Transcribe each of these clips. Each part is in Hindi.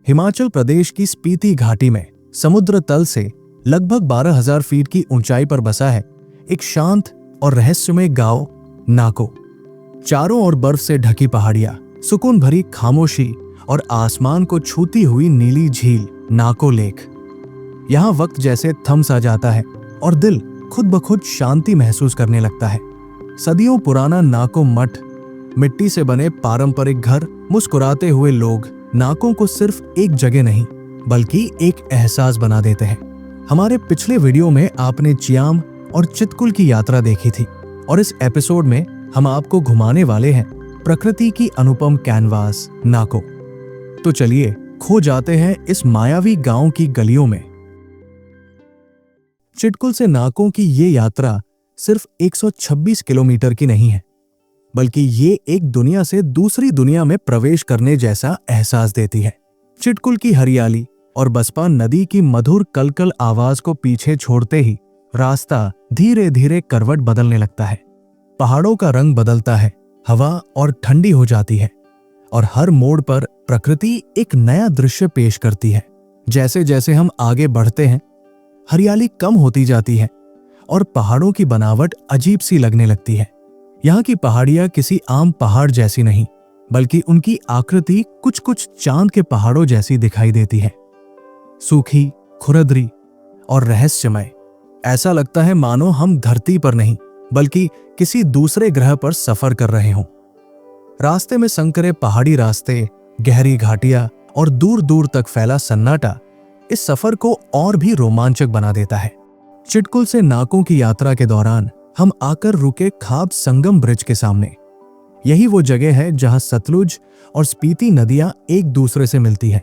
हिमाचल प्रदेश की स्पीति घाटी में समुद्र तल से लगभग 12,000 फीट की ऊंचाई पर बसा है एक शांत और रहस्यमय गांव नाको। चारों ओर बर्फ से ढकी पहाड़ियां, सुकून भरी खामोशी और आसमान को छूती हुई नीली झील नाको लेक। यहाँ वक्त जैसे थम सा जाता है और दिल खुद ब खुद शांति महसूस करने लगता है। सदियों पुराना नाको मठ, मिट्टी से बने पारंपरिक घर, मुस्कुराते हुए लोग नाको को सिर्फ एक जगह नहीं बल्कि एक एहसास बना देते हैं। हमारे पिछले वीडियो में आपने चियाम और चितकुल की यात्रा देखी थी और इस एपिसोड में हम आपको घुमाने वाले हैं प्रकृति की अनुपम कैनवास नाको। तो चलिए खो जाते हैं इस मायावी गांव की गलियों में। चितकुल से नाको की ये यात्रा सिर्फ 126 किलोमीटर की नहीं है, बल्कि ये एक दुनिया से दूसरी दुनिया में प्रवेश करने जैसा एहसास देती है। चितकुल की हरियाली और बसपा नदी की मधुर कलकल आवाज को पीछे छोड़ते ही रास्ता धीरे धीरे करवट बदलने लगता है। पहाड़ों का रंग बदलता है, हवा और ठंडी हो जाती है और हर मोड़ पर प्रकृति एक नया दृश्य पेश करती है। जैसे जैसे हम आगे बढ़ते हैं, हरियाली कम होती जाती है और पहाड़ों की बनावट अजीब सी लगने लगती है। यहाँ की पहाड़ियां किसी आम पहाड़ जैसी नहीं, बल्कि उनकी आकृति कुछ कुछ चांद के पहाड़ों जैसी दिखाई देती है। सूखी, खुरदरी और रहस्यमय। ऐसा लगता है मानो हम धरती पर नहीं बल्कि किसी दूसरे ग्रह पर सफर कर रहे हों। रास्ते में संकरे पहाड़ी रास्ते, गहरी घाटियां और दूर दूर तक फैला सन्नाटा इस सफर को और भी रोमांचक बना देता है। चितकुल से नाको की यात्रा के दौरान हम आकर रुके खाब संगम ब्रिज के सामने। यही वो जगह है जहां सतलुज और स्पीति नदियां एक दूसरे से मिलती हैं।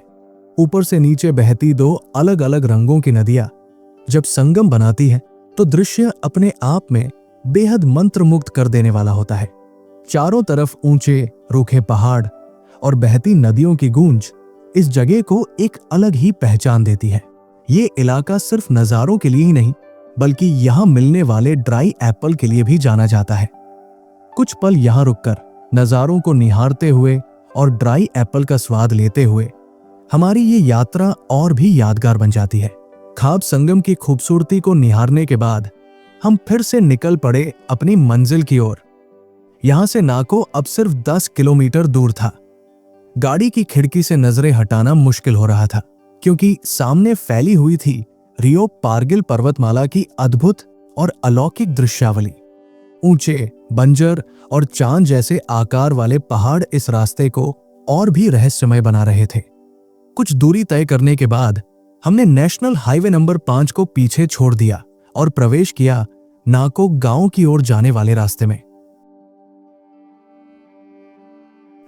ऊपर से नीचे बहती दो अलग अलग रंगों की नदियां जब संगम बनाती है तो दृश्य अपने आप में बेहद मंत्रमुग्ध कर देने वाला होता है। चारों तरफ ऊंचे रूखे पहाड़ और बहती नदियों की गूंज इस जगह को एक अलग ही पहचान देती है। ये इलाका सिर्फ नजारों के लिए ही नहीं बल्कि यहाँ मिलने वाले ड्राई एप्पल के लिए भी जाना जाता है। कुछ पल यहाँ रुककर नजारों को निहारते हुए और ड्राई एप्पल का स्वाद लेते हुए हमारी ये यात्रा और भी यादगार बन जाती है। खाब संगम की खूबसूरती को निहारने के बाद हम फिर से निकल पड़े अपनी मंजिल की ओर। यहां से नाको अब सिर्फ 10 किलोमीटर दूर था। गाड़ी की खिड़की से नजरें हटाना मुश्किल हो रहा था क्योंकि सामने फैली हुई थी रियो पारगिल पर्वतमाला की अद्भुत और अलौकिक दृश्यावली। ऊंचे, बंजर और चांद जैसे आकार वाले पहाड़ इस रास्ते को और भी रहस्यमय बना रहे थे। कुछ दूरी तय करने के बाद हमने नेशनल हाईवे नंबर 5 को पीछे छोड़ दिया और प्रवेश किया नाको गांव की ओर जाने वाले रास्ते में।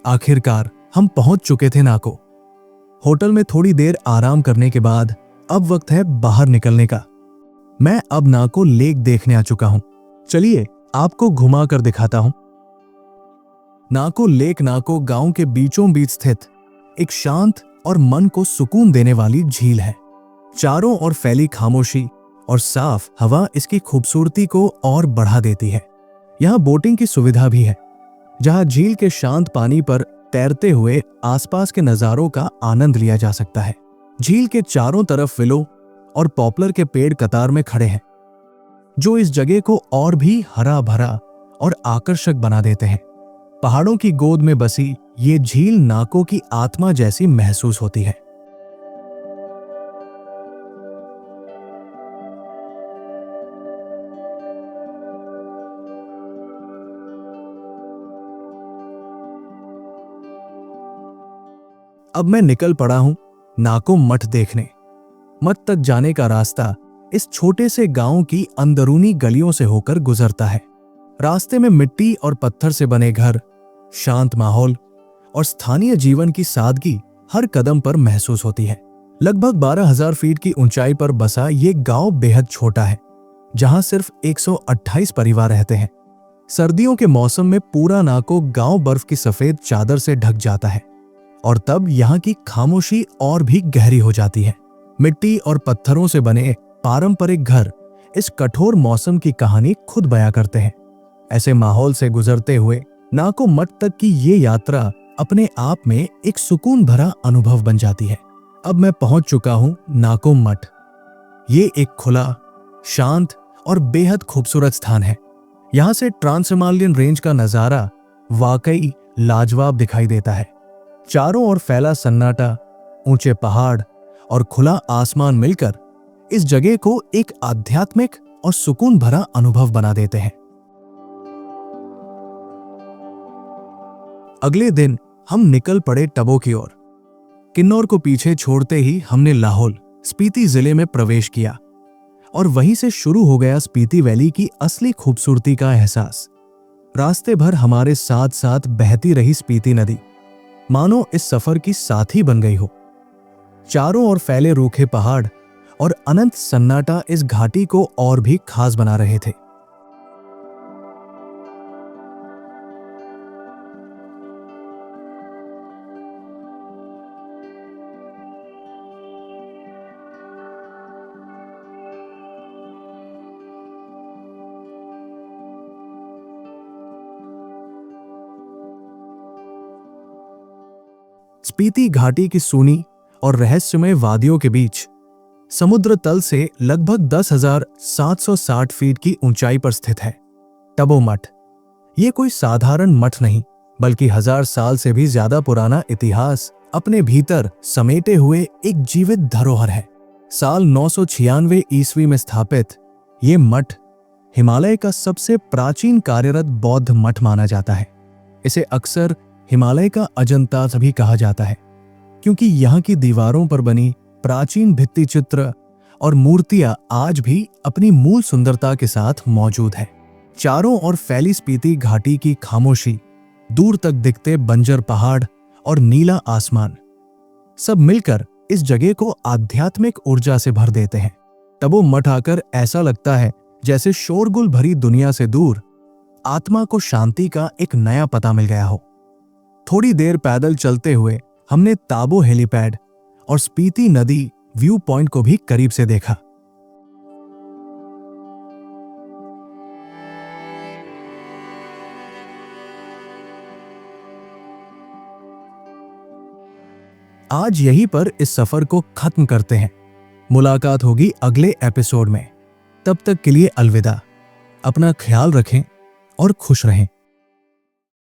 आखिरकार हम पहुंच चुके थे नाको। होटल में थोड़ी देर आराम करने के बाद अब वक्त है बाहर निकलने का। मैं अब नाको लेक देखने आ चुका हूं। चलिए आपको घुमा कर दिखाता हूं। नाको लेक नाको गांव के बीचों बीच स्थित एक शांत और मन को सुकून देने वाली झील है। चारों ओर फैली खामोशी और साफ हवा इसकी खूबसूरती को और बढ़ा देती है। यहाँ बोटिंग की सुविधा भी है, जहाँ झील के शांत पानी पर तैरते हुए आसपास के नजारों का आनंद लिया जा सकता है। झील के चारों तरफ विलो और पॉपुलर के पेड़ कतार में खड़े हैं, जो इस जगह को और भी हरा भरा और आकर्षक बना देते हैं। पहाड़ों की गोद में बसी ये झील नाको की आत्मा जैसी महसूस होती है। अब मैं निकल पड़ा हूं नाको मठ देखने। मठ तक जाने का रास्ता इस छोटे से गांव की अंदरूनी गलियों से होकर गुजरता है। रास्ते में मिट्टी और पत्थर से बने घर, शांत माहौल और स्थानीय जीवन की सादगी हर कदम पर महसूस होती है। लगभग 12,000 फीट की ऊंचाई पर बसा ये गांव बेहद छोटा है, जहां सिर्फ 128 परिवार रहते हैं। सर्दियों के मौसम में पूरा नाको गांव बर्फ की सफेद चादर से ढक जाता है और तब यहाँ की खामोशी और भी गहरी हो जाती है। मिट्टी और पत्थरों से बने पारंपरिक घर इस कठोर मौसम की कहानी खुद बयां करते हैं। ऐसे माहौल से गुजरते हुए नाको मठ तक की ये यात्रा अपने आप में एक सुकून भरा अनुभव बन जाती है। अब मैं पहुंच चुका हूं नाकोम मठ। ये एक खुला, शांत और बेहद खूबसूरत स्थान है। यहां से ट्रांस हिमालयन रेंज का नजारा वाकई लाजवाब दिखाई देता है। चारों ओर फैला सन्नाटा, ऊंचे पहाड़ और खुला आसमान मिलकर इस जगह को एक आध्यात्मिक और सुकून भरा अनुभव बना देते हैं। अगले दिन हम निकल पड़े टबो की ओर। किन्नौर को पीछे छोड़ते ही हमने लाहौल, स्पीति जिले में प्रवेश किया और वहीं से शुरू हो गया स्पीति वैली की असली खूबसूरती का एहसास। रास्ते भर हमारे साथ साथ बहती रही स्पीति नदी मानो इस सफर की साथी बन गई हो। चारों ओर फैले रूखे पहाड़ और अनंत सन्नाटा इस घाटी को और भी खास बना रहे थे। स्पीति घाटी की सूनी और रहस्यमय वादियों के बीच समुद्र तल से लगभग 10,760 फीट की ऊंचाई पर स्थित है टबो मठ। ये कोई साधारण मठ नहीं, बल्कि 1000 साल से भी ज्यादा पुराना इतिहास अपने भीतर समेटे हुए एक जीवित धरोहर है। साल 996 ईस्वी में स्थापित ये मठ हिमालय का सबसे प्राचीन कार्यरत बौद्ध मठ माना जाता है। इसे अक्सर हिमालय का अजंता भी कहा जाता है, क्योंकि यहाँ की दीवारों पर बनी प्राचीन भित्ति चित्र और मूर्तियां आज भी अपनी मूल सुंदरता के साथ मौजूद है। चारों ओर फैली स्पीति घाटी की खामोशी, दूर तक दिखते बंजर पहाड़ और नीला आसमान, सब मिलकर इस जगह को आध्यात्मिक ऊर्जा से भर देते हैं। टबो मठ आकर ऐसा लगता है जैसे शोरगुल भरी दुनिया से दूर आत्मा को शांति का एक नया पता मिल गया हो। थोड़ी देर पैदल चलते हुए हमने ताबो हेलीपैड और स्पीति नदी व्यू पॉइंट को भी करीब से देखा। आज यहीं पर इस सफर को खत्म करते हैं। मुलाकात होगी अगले एपिसोड में। तब तक के लिए अलविदा। अपना ख्याल रखें और खुश रहें।